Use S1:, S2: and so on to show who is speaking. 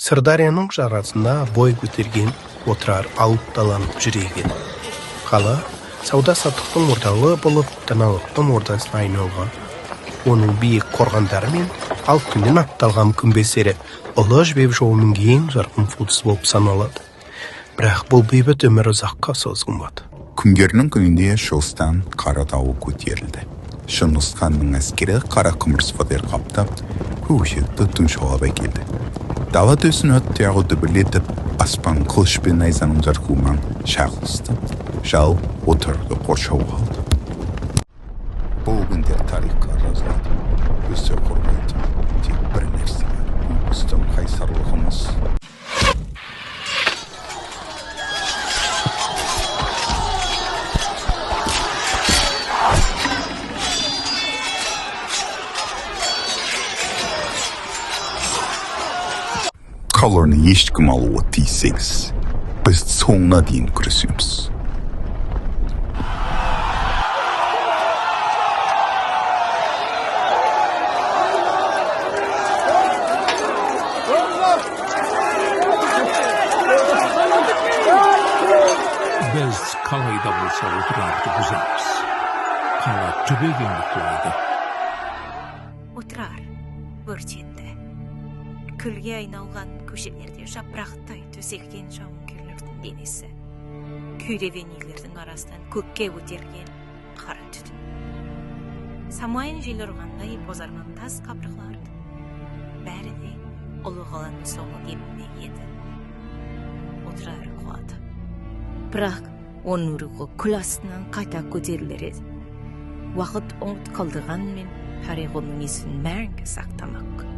S1: Сырдарияның жарасында бой көтерген отырар алыпталанып жүреген. Қала сауда-саттықтың орталығы болып, даналықтың ордасына айналған. Оның биік қорғандары мен ал күннен атталған күмбездері ұлы жібек жолының ең жарқын фотосы болып саналады. Бірақ бұл бейбіт өмір ұзаққа созылмады.
S2: Күнгерінің күнінде шығыстан қара дауыл көтерілді. Шыңғыс ханның әскері қара құмырсқадар қаптап, көкжиекті тұншалап әкелді. Дала төсін от тұяғы дүбірлетіп, аспан қылыш пен найзаның жарқылынан шағылысты. Жау отырарды қоршауға алды. Бұл күндер тарихқа жазылады. Бізді қорғайды. Тек бір нәрсе бар. Біздің қайсарлығымыз. Қаланы ешкім алуы тиіс. Біз соңына дейін күресеміз.
S3: Biz қалайда болса отырарды бұзамыз. Қала түбегенді құлайды.
S4: Отырар өртенді. Күлге айналған көшелерде жапырақтай төселген жауынгерлердің денесі. Күйреген үйлердің арасынан көкке көтерілген қара түтін. Самайын жел ұрғандай бозарған тас қабырғаларды. Бәрі де ұлы қаланың соңы деміне еді. Отырар құлады. Бірақ оның ұрығы күл астынан қайта көтерілер еді. Уақыт ұмыт қалдырғанмен тарих оның есін мәңгі сақтамақ.